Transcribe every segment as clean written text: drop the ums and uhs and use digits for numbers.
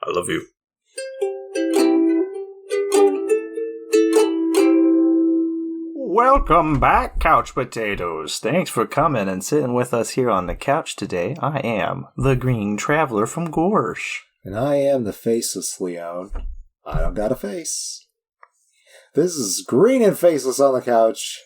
I love you. Welcome back, Couch Potatoes. Thanks for coming and sitting with us here on the couch today. I am the Green Traveler from Gorsh. And I am the Faceless Leon. I don't got a face. This is Green and Faceless on the Couch,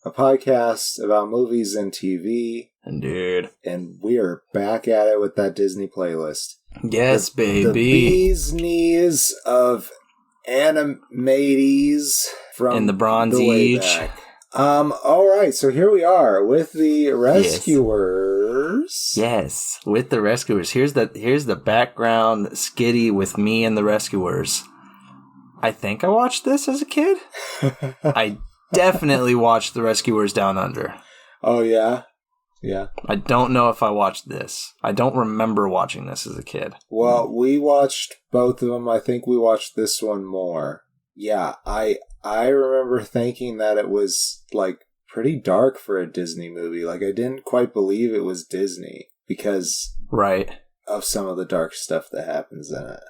a podcast about movies and TV. Indeed. And we are back at it with that Disney playlist. Yes, baby. The bee's knees of animates from in the Bronze Age. Alright, so here we are with the Rescuers. Yes, with the Rescuers. Here's the background skitty with me and the Rescuers. I think I watched this as a kid. I definitely watched the Rescuers Down Under. Oh, yeah? Yeah. I don't know if I watched this. I don't remember watching this as a kid. Well, we watched both of them. I think we watched this one more. Yeah, I remember thinking that it was, like, pretty dark for a Disney movie. Like, I didn't quite believe it was Disney because of some of the dark stuff that happens in it.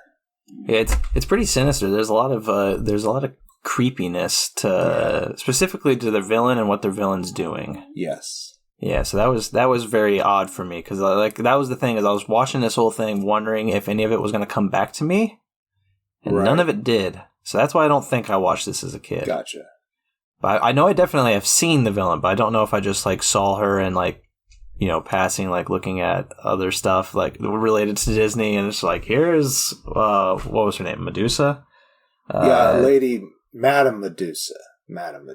Yeah, it's pretty sinister. There's a lot of creepiness to specifically to the villain and what their villain's doing. Yes. Yeah, so that was very odd for me because that was the thing is I was watching this whole thing wondering if any of it was going to come back to me, and none of it did. So that's why I don't think I watched this as a kid. Gotcha. But I know I definitely have seen the villain, but I don't know if I just like saw her and like passing like looking at other stuff like related to Disney, and it's like here's what was her name, Medusa? Lady Madame Medusa. Madame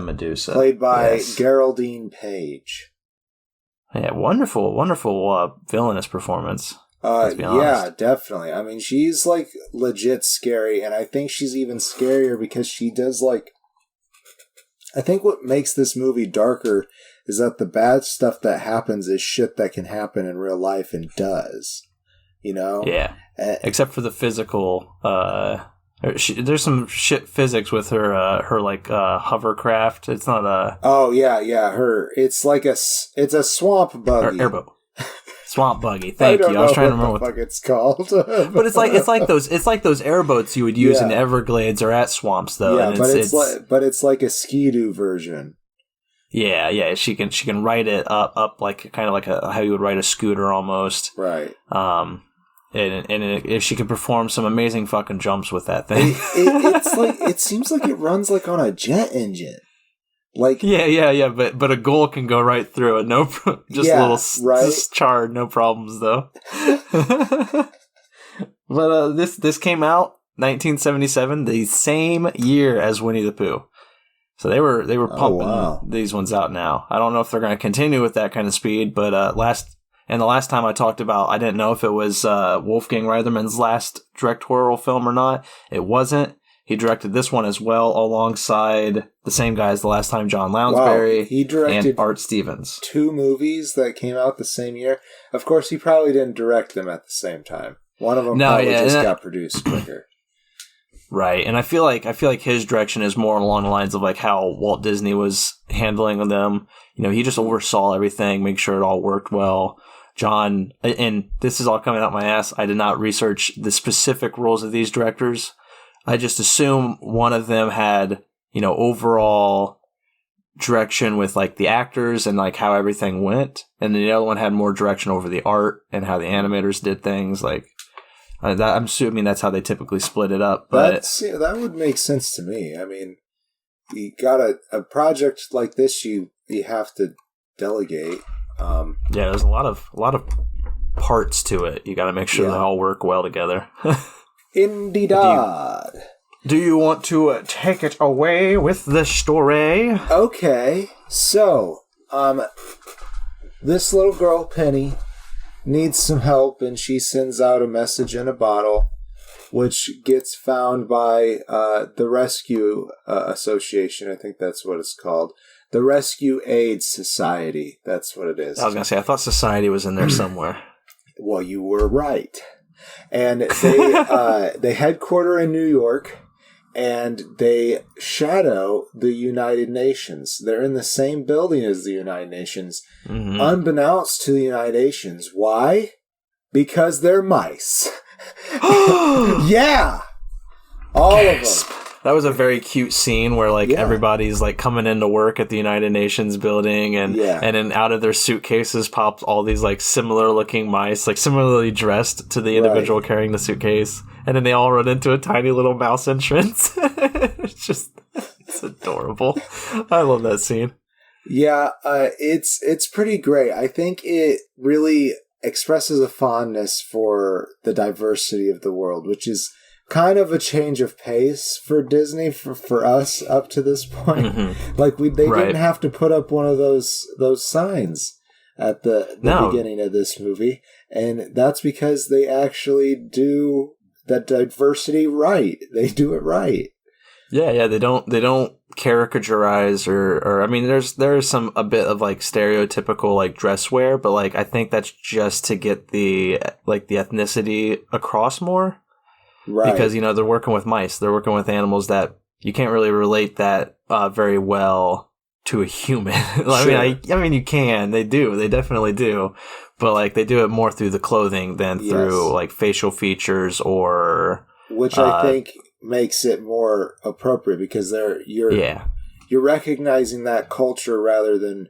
Medusa. Played by Geraldine Page. Yeah, wonderful villainous performance. Yeah, definitely. I mean, she's like legit scary, and I think she's even scarier because she does like... I think what makes this movie darker is that the bad stuff that happens is shit that can happen in real life and does. You know? Yeah. Except for the physical... there's some shit physics with her hovercraft. It's not a... Oh, yeah. It's like it's a swamp buggy. Airboat. Swamp buggy. Thank you. I was trying to remember what the fuck it's called. But it's like those airboats you would use in Everglades or at swamps though. Yeah, and but it's like a Ski-Doo version. Yeah. She can ride it up like kind of like how you would ride a scooter almost. Right. And she could perform some amazing fucking jumps with that thing. It's like it seems like it runs like on a jet engine. Like yeah, but a goal can go right through it. No, just charred, no problems though. But this came out 1977, the same year as Winnie the Pooh. So they were pumping these ones out now. I don't know if they're going to continue with that kind of speed, but the last time I talked about, I didn't know if it was Wolfgang Reitherman's last directorial film or not. It wasn't. He directed this one as well, alongside the same guy as the last time, John Lounsbury. He directed and Art Stevens. 2 movies that came out the same year. Of course, he probably didn't direct them at the same time. One of them got produced quicker. Right, and I feel like his direction is more along the lines of like how Walt Disney was handling them. He just oversaw everything, make sure it all worked well. John, and this is all coming out my ass, I did not research the specific roles of these directors. I just assume one of them had, overall direction with like the actors and like how everything went. And then the other one had more direction over the art and how the animators did things. Like, I'm assuming that's how they typically split it up. But that would make sense to me. I mean, you got a project like this, you have to delegate. There's a lot of parts to it. You got to make sure they all work well together. Indeed. Do you want to take it away with the story? Okay, so this little girl Penny needs some help, and she sends out a message in a bottle, which gets found by the Rescue Association. I think that's what it's called. The Rescue Aid Society. That's what it is. I was going to say, I thought Society was in there somewhere. Well, you were right. And they headquarter in New York, and they shadow the United Nations. They're in the same building as the United Nations, unbeknownst to the United Nations. Why? Because they're mice. Yeah, all Gasp. of them. That was a very cute scene where like everybody's like coming into work at the United Nations building, and then out of their suitcases pops all these like similar looking mice, like similarly dressed to the individual carrying the suitcase, and then they all run into a tiny little mouse entrance. It's adorable. I love that scene. Yeah, it's pretty great. I think it really expresses a fondness for the diversity of the world, which is kind of a change of pace for Disney for us up to this point. Mm-hmm. Like they didn't have to put up one of those signs at the beginning of this movie, and that's because they actually do that diversity right. They do it right. Yeah, they don't caricaturize or I mean there's a bit of like stereotypical like dress wear, but like I think that's just to get the ethnicity across more. Right. Because, they're working with mice. They're working with animals that you can't really relate that very well to a human. I mean, you can. They do. They definitely do. But, like, they do it more through the clothing than through, like, facial features or... Which I think makes it more appropriate because you're recognizing that culture rather than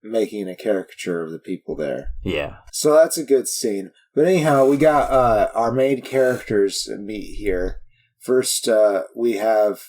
making a caricature of the people there. Yeah. So that's a good scene. But anyhow, we got our main characters meet here. First, we have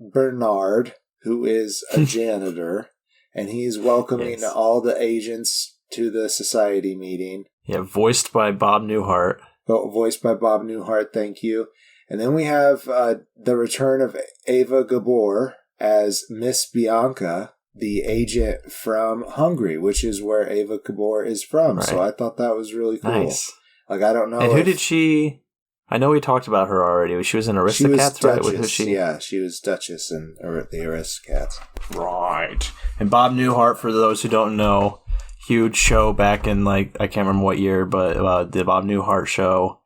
Bernard, who is a janitor, and he's welcoming all the agents to the society meeting. Yeah, voiced by Bob Newhart. Voiced by Bob Newhart, thank you. And then we have the return of Eva Gabor as Miss Bianca, the agent from Hungary, which is where Eva Gabor is from. Right. So I thought that was really cool. Nice. Like, I don't know. And who did she... I know we talked about her already. She was in Aristocats, right? Who's she? Yeah, she was Duchess in the Aristocats. Right. And Bob Newhart, for those who don't know, huge show back in, like, I can't remember what year, but the Bob Newhart show.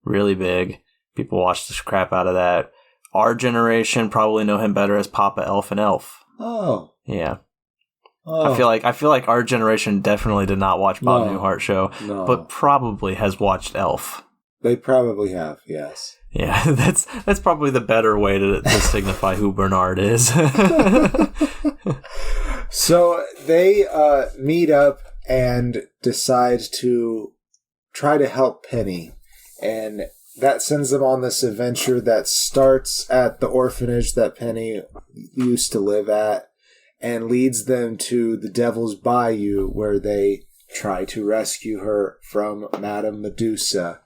Really big. People watch the crap out of that. Our generation probably know him better as Papa Elf and Elf. Oh. Yeah. Oh. I feel like our generation definitely did not watch Bob Newhart show, but probably has watched Elf. They probably have, yes. Yeah, that's probably the better way to signify who Bernard is. So they meet up and decide to try to help Penny, and that sends them on this adventure that starts at the orphanage that Penny used to live at and leads them to the Devil's Bayou, where they try to rescue her from Madame Medusa,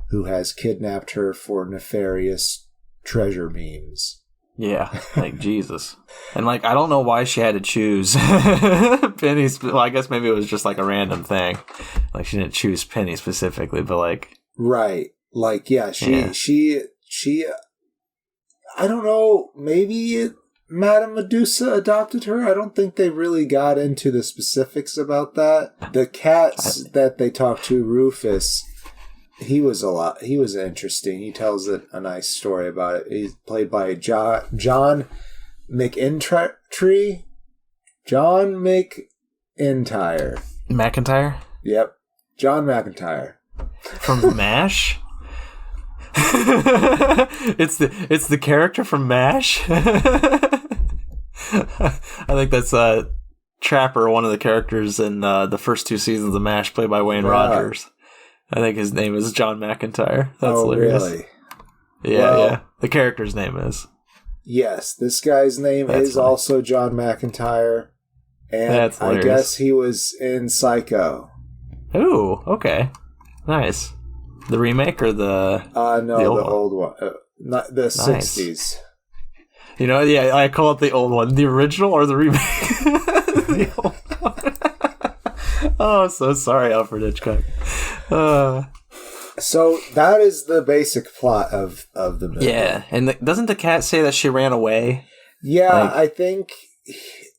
who has kidnapped her for nefarious treasure means. Yeah, like Jesus. And like, I don't know why she had to choose Penny. Well, I guess maybe it was just like a random thing. Like, she didn't choose Penny specifically, but like... Right. Like, yeah, she, I don't know, maybe Madame Medusa adopted her? I don't think they really got into the specifics about that. The cats that they talked to, Rufus, he was interesting. He tells a nice story about it. He's played by John McIntyre. John McIntyre. McIntyre? Yep. John McIntyre. From MASH? It's the character from MASH. I think that's Trapper, one of the characters in the first two seasons of MASH, played by Wayne Rogers. I think his name is John McIntyre. That's hilarious. Really? Yeah. The character's name is. Yes, this guy's name is funny. Also John McIntyre, and I guess he was in Psycho. Ooh, okay, nice. The remake or the old one, not the 60s. You know, yeah, I call it the old one. The original or the remake? The old one. Oh, so sorry, Alfred Hitchcock. So that is the basic plot of the movie. Yeah, and doesn't the cat say that she ran away? Yeah, I think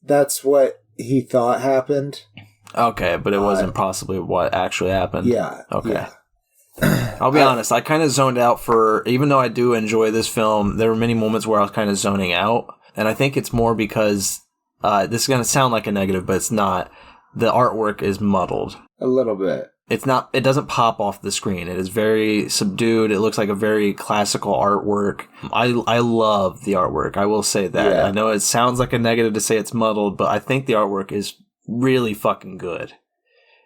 that's what he thought happened. Okay, but it wasn't possibly what actually happened. Yeah. Okay. Yeah. I'll be honest, I kind of zoned out even though I do enjoy this film, there were many moments where I was kind of zoning out. And I think it's more because, this is going to sound like a negative, but it's not. The artwork is muddled. A little bit. it doesn't pop off the screen. It is very subdued. It looks like a very classical artwork. I love the artwork. I will say that. Yeah. I know it sounds like a negative to say it's muddled, but I think the artwork is really fucking good.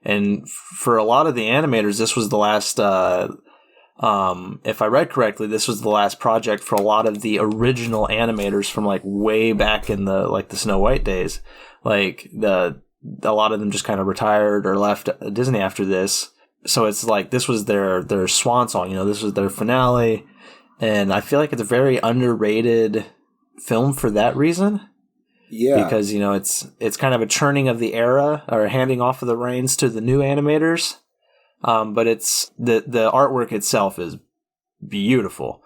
And for a lot of the animators, this was the last, if I read correctly, this was the last project for a lot of the original animators from like way back in the Snow White days. Like a lot of them just kind of retired or left Disney after this. So it's like this was their swan song, this was their finale. And I feel like it's a very underrated film for that reason. Yeah. Because, it's kind of a churning of the era or handing off of the reins to the new animators. But it's the artwork itself is beautiful.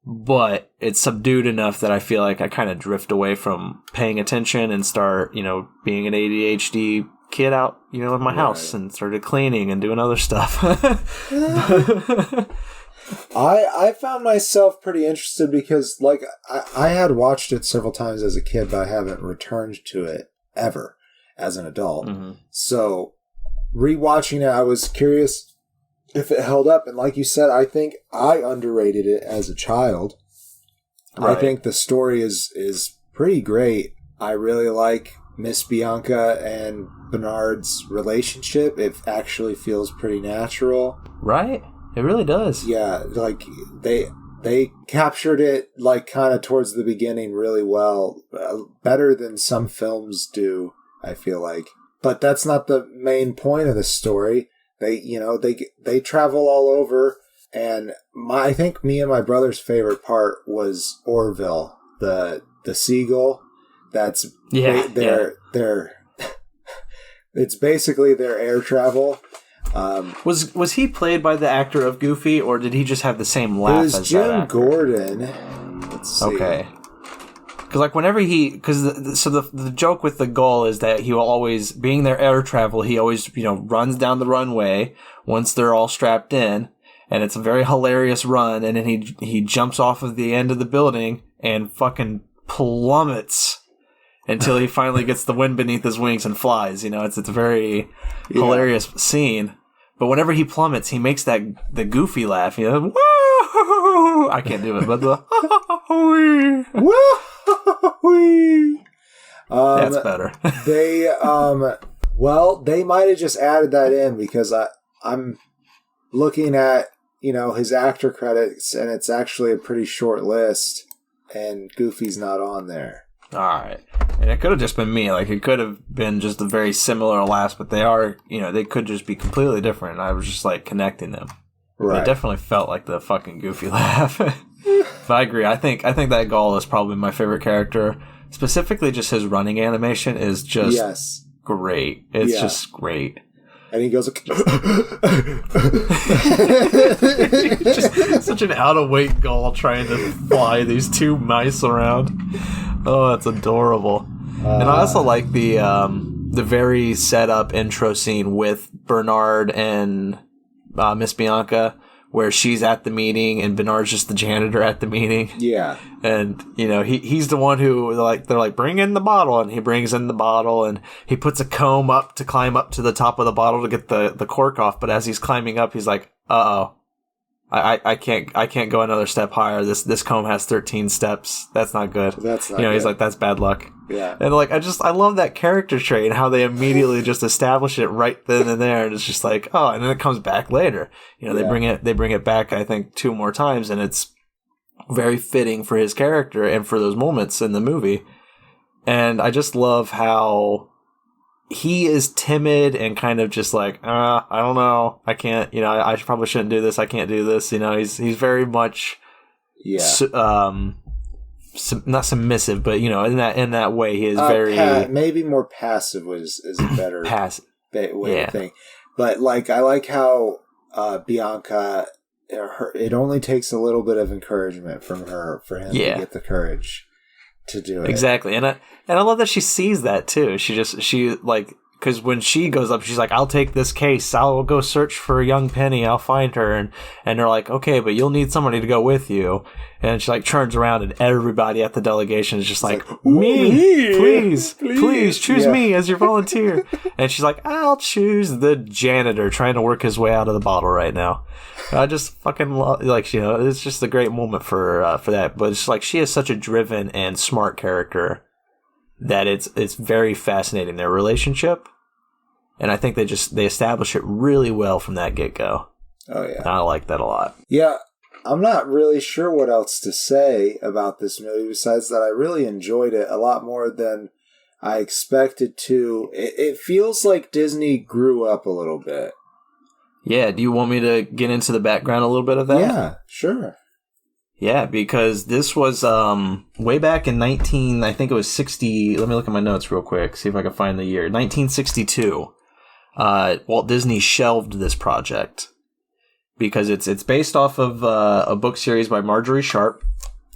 But it's subdued enough that I feel like I kind of drift away from paying attention and start, being an ADHD kid out, in my house and started cleaning and doing other stuff. I found myself pretty interested because, like, I had watched it several times as a kid, but I haven't returned to it ever as an adult. Mm-hmm. So, rewatching it, I was curious if it held up. And like you said, I think I underrated it as a child. Right. I think the story is pretty great. I really like Miss Bianca and Bernard's relationship. It actually feels pretty natural. Right? It really does. Yeah, like they captured it like kind of towards the beginning really well. Better than some films do, I feel like. But that's not the main point of the story. They travel all over, and I think me and my brother's favorite part was Orville, the seagull. That's their it's basically their air travel. Was he played by the actor of Goofy, or did he just have the same laugh as Jim that actor? Gordon. Let's see. Okay. Because like whenever the joke with the gull is that he will always, being their air travel, he always runs down the runway once they're all strapped in, and it's a very hilarious run, and then he jumps off of the end of the building and fucking plummets until he finally gets the wind beneath his wings and flies. It's a very hilarious scene. But whenever he plummets, he makes the Goofy laugh. Woo! I can't do it, but the that's better. They might have just added that in because I'm looking at his actor credits, and it's actually a pretty short list, and Goofy's not on there. All right. And it could have just been me. Like, it could have been just a very similar laughs, but they are, they could just be completely different. I was just, like, connecting them. Right. But it definitely felt like the fucking Goofy laugh. But I agree. I think that Gull is probably my favorite character. Specifically, just his running animation is just great. It's just great. And he goes, just such an out-of-weight Gull trying to fly these two mice around. Oh, that's adorable. And I also like the very set-up intro scene with Bernard and Miss Bianca, where she's at the meeting and Bernard's just the janitor at the meeting. Yeah. And, he's the one who, they're like, bring in the bottle. And he brings in the bottle and he puts a comb up to climb up to the top of the bottle to get the cork off. But as he's climbing up, he's like, uh-oh. I can't go another step higher. This comb has 13 steps. That's not good. That's not good. He's like, that's bad luck. Yeah. And I love that character trait and how they immediately just establish it right then and there. And it's just like, oh, and then it comes back later. They bring it back, I think, 2 more times, and it's very fitting for his character and for those moments in the movie. And I just love how he is timid and kind of just like, I don't know. I can't, I probably shouldn't do this. I can't do this. He's very much, not submissive, but in that way, he is very maybe more passive is a better passive way to think. But like, I like how Bianca, it only takes a little bit of encouragement from her for him to get the courage to do it. Exactly. And I love that she sees that too. She because when she goes up, she's like, I'll take this case. I'll go search for young Penny. I'll find her. And they're like, okay, but you'll need somebody to go with you. And she like turns around and everybody at the delegation is just like, me, please choose me as your volunteer. And she's like, I'll choose the janitor trying to work his way out of the bottle right now. I just fucking love, like, you know, it's just a great moment for that. But it's like, she is such a driven and smart character that it's very fascinating, their relationship. And I think they establish it really well from that get-go. Oh, yeah. And I like that a lot. Yeah, I'm not really sure what else to say about this movie besides that I really enjoyed it a lot more than I expected to. It feels like Disney grew up a little bit. Yeah, do you want me to get into the background a little bit of that? Yeah, sure. Yeah, because this was way back in I think it was 60, let me look at my notes real quick, see if I can find the year. 1962, Walt Disney shelved this project because it's based off of a book series by Marjorie Sharp.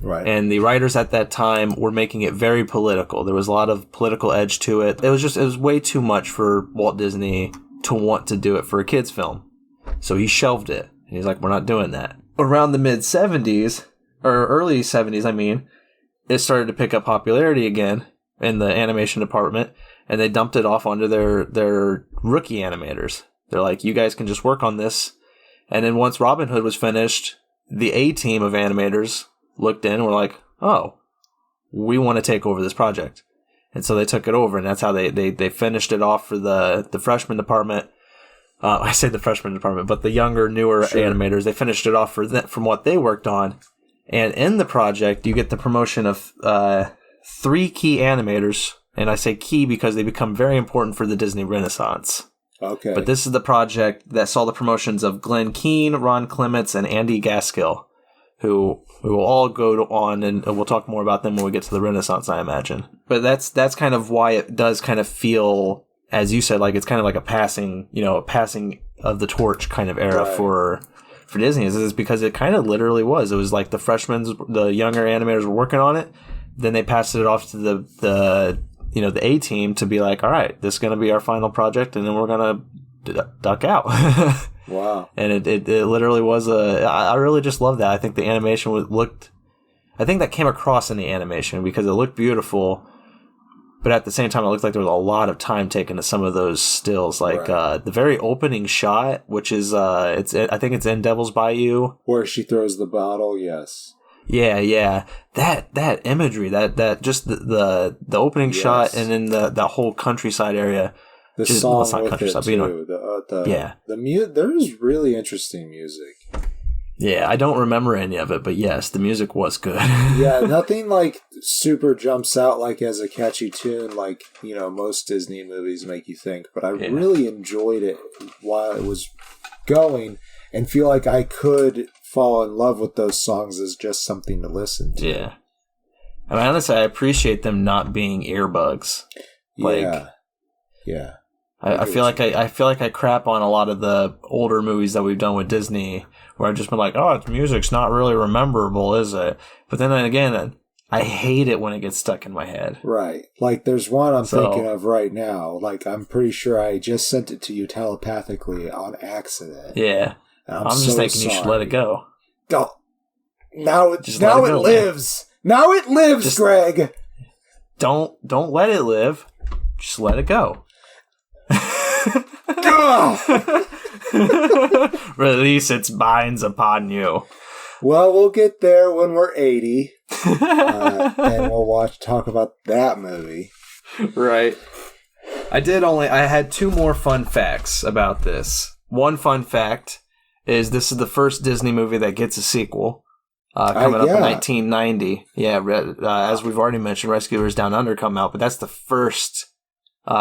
Right. And the writers at that time were making it very political. There was a lot of political edge to it. It was way too much for Walt Disney to want to do it for a kid's film. So he shelved it. And he's like, we're not doing that. Around the mid-70s, or early 70s, I mean, it started to pick up popularity again in the animation department, and they dumped it off onto their rookie animators. They're like, you guys can just work on this. And then once Robin Hood was finished, the A-team of animators looked in and were like, oh, we want to take over this project. And so they took it over, and that's how they finished it off for the freshman department. I say the freshman department, but the younger, newer animators, they finished it off from what they worked on. And in the project, you get the promotion of 3 key animators. And I say key because they become very important for the Disney Renaissance. Okay. But this is the project that saw the promotions of Glenn Keane, Ron Clements, and Andy Gaskill, who will all go on, and we'll talk more about them when we get to the Renaissance, I imagine. But that's kind of why it does kind of feel, as you said, like it's kind of like a passing of the torch kind of era for Disney. Is because it kind of literally was. It was like the younger animators were working on it. Then they passed it off to the A-team to be like, all right, this is going to be our final project, and then we're going to duck out. Wow. And it literally was I really just love that. I think the animation I think that came across in the animation because it looked beautiful, but at the same time, it looked like there was a lot of time taken to some of those stills. Like the very opening shot, which is I think it's in Devil's Bayou, where she throws the bottle. Yes. Yeah. That imagery, that just the opening shot, and then the whole countryside area. The song with it too. There's really interesting music. Yeah, I don't remember any of it, but yes, the music was good. Yeah, nothing like super jumps out like as a catchy tune like, most Disney movies make you think. But I really enjoyed it while it was going and feel like I could fall in love with those songs as just something to listen to. Yeah. And honestly, I appreciate them not being earbuds. Yeah. I feel like I crap on a lot of the older movies that we've done with Disney where I've just been like, oh, its music's not really rememberable, is it? But then again, I hate it when it gets stuck in my head. Right. Like there's one I'm thinking of right now. Like I'm pretty sure I just sent it to you telepathically on accident. Yeah. I'm just thinking you should let it go. Go. Now it lives. Man. Now it lives, Greg. Don't let it live. Just let it go. Release its binds upon you. Well, we'll get there when we're 80, and we'll talk about that movie. Right. I had 2 more fun facts about this. One fun fact is this is the first Disney movie that gets a sequel. Coming up in 1990. Yeah, as we've already mentioned, Rescuers Down Under come out, but that's the first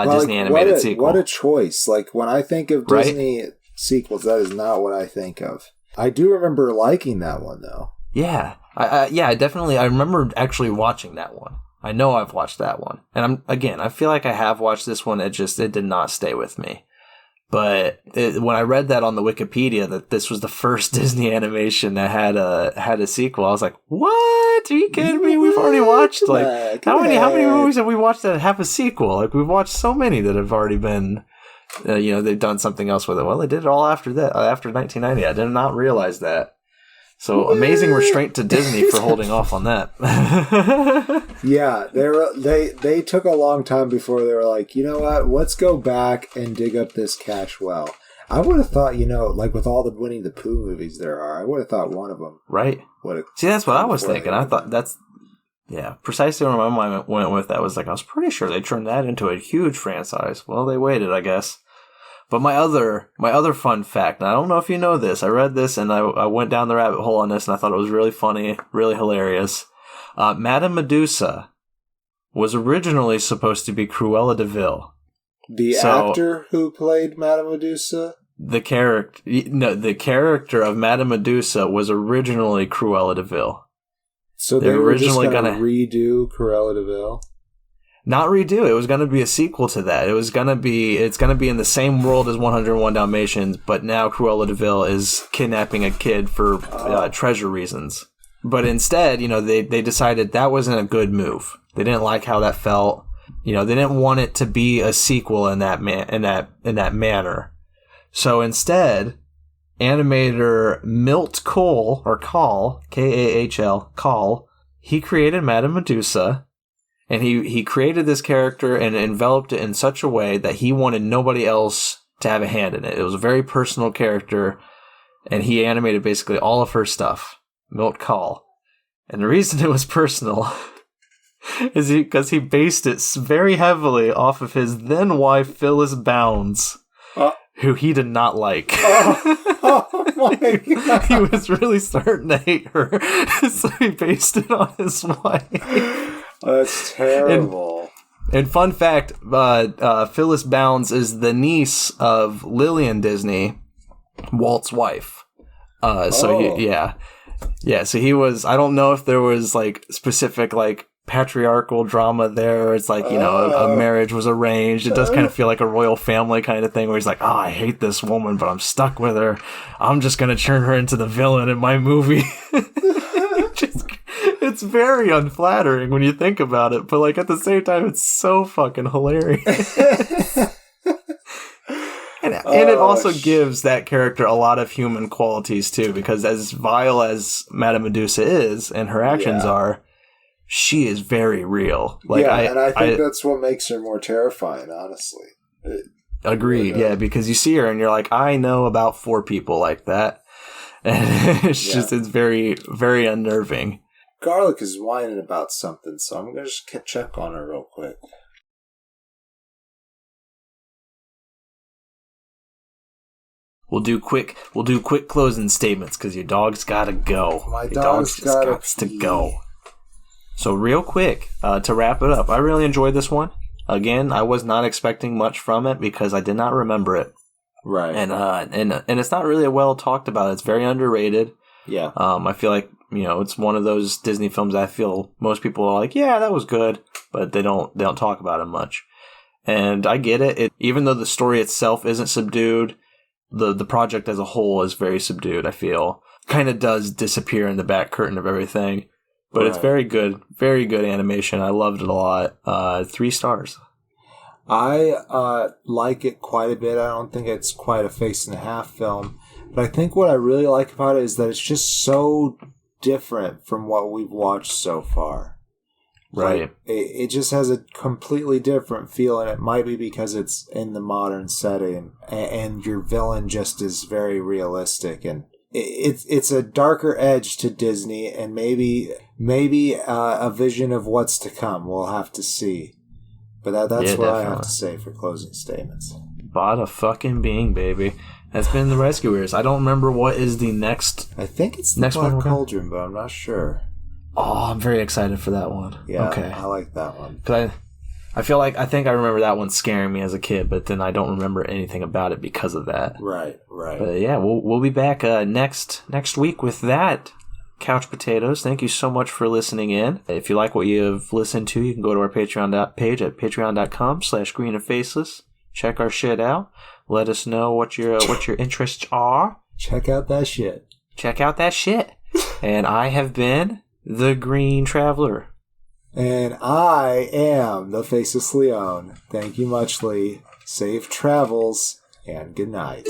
Disney animated sequel. What a choice. Like, when I think of Disney sequels, that is not what I think of. I do remember liking that one, though. Yeah. I remember actually watching that one. I know I've watched that one. And I feel like I have watched this one. It did not stay with me. But when I read that on the Wikipedia that this was the first Disney animation that had a sequel, I was like, "What? Are you kidding me? We've already watched how many movies have we watched that have a sequel? Like we've watched so many that have already been, they've done something else with it. Well, they did it all after that, after 1990. I did not realize that. So amazing restraint to Disney for holding off on that. Yeah, they took a long time before they were like, you know what? Let's go back and dig up this cash well. I would have thought, like with all the Winnie the Pooh movies there are, I would have thought one of them. Right. See, that's what I was thinking. I thought precisely where my mind went with that was like, I was pretty sure they turned that into a huge franchise. Well, they waited, I guess. But my other fun fact, and I don't know if you know this, I read this and I went down the rabbit hole on this and I thought it was really funny, really hilarious. Madame Medusa was originally supposed to be Cruella de Vil. The actor who played Madame Medusa? The character of Madame Medusa was originally Cruella de Vil. So they were originally going to redo Cruella de Vil? Not redo. It was going to be a sequel to that. It's going to be in the same world as 101 Dalmatians, but now Cruella de Vil is kidnapping a kid for treasure reasons. But instead, they decided that wasn't a good move. They didn't like how that felt. They didn't want it to be a sequel in that manner. So instead, animator Milt Kahl, or Kahl, Kahl, Kahl, he created Madame Medusa. And he created this character and enveloped it in such a way that he wanted nobody else to have a hand in it. It was a very personal character, and he animated basically all of her stuff, Milt Kahl. And the reason it was personal is because he based it very heavily off of his then-wife, Phyllis Bounds, who he did not like. Oh my God. He was really starting to hate her, so he based it on his wife. That's terrible. And fun fact, Phyllis Bounds is the niece of Lillian Disney, Walt's wife. So he was, I don't know if there was like specific like patriarchal drama there. It's like, a marriage was arranged. It does kind of feel like a royal family kind of thing where he's like, I hate this woman, but I'm stuck with her. I'm just going to turn her into the villain in my movie. It's very unflattering when you think about it, but like at the same time, it's so fucking hilarious. and it also gives that character a lot of human qualities too, because as vile as Madame Medusa is and her actions are, she is very real. Like, I think that's what makes her more terrifying, honestly. Agreed, yeah, because you see her and you're like, I know about 4 people like that. And it's very, very unnerving. Garlic is whining about something, so I'm going to just check on her real quick. We'll do quick closing statements because your dog's got to go. My dog's got to go. So real quick, to wrap it up, I really enjoyed this one. Again, I was not expecting much from it because I did not remember it. Right. And it's not really well talked about. It's very underrated. Yeah. I feel like, it's one of those Disney films I feel most people are like, yeah, that was good, but they don't talk about it much. And I get it. Even though the story itself isn't subdued, the project as a whole is very subdued, I feel. Kind of does disappear in the back curtain of everything. But It's very good animation. I loved it a lot. 3 stars. I like it quite a bit. I don't think it's quite a face-and-a-half film. But I think what I really like about it is that it's just so different from what we've watched so far. Right. Like, it just has a completely different feel, and it might be because it's in the modern setting, and your villain just is very realistic, and it's a darker edge to Disney, and maybe a vision of what's to come. We'll have to see. But that's what I have to say for closing statements. Bada fucking bing, baby. That's been The Rescuers. I don't remember what is the next. I think it's the Black Cauldron, but I'm not sure. Oh, I'm very excited for that one. Yeah, okay. I like that one. Because I feel like I remember that one scaring me as a kid, but then I don't remember anything about it because of that. Right. But yeah, we'll be back next week with that. Couch Potatoes, thank you so much for listening in. If you like what you've listened to, you can go to our Patreon page at patreon.com/greenandfaceless. Check our shit out. Let us know what your interests are. Check out that shit. Check out that shit. And I have been the Green Traveler. And I am the Faceless Leon. Thank you much, Lee. Safe travels, and good night.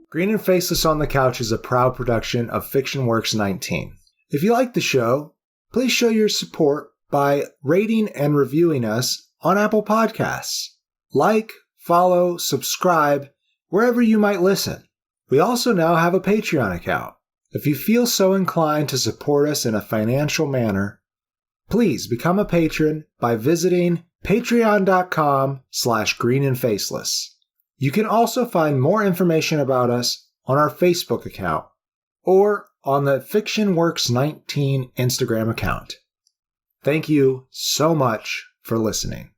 Green and Faceless on the Couch is a proud production of Fiction Works 19. If you like the show, please show your support by rating and reviewing us on Apple Podcasts. Like, follow, subscribe, wherever you might listen. We also now have a Patreon account. If you feel so inclined to support us in a financial manner, please become a patron by visiting patreon.com/greenandfaceless. You can also find more information about us on our Facebook account or on the Fiction Works 19 Instagram account. Thank you so much for listening.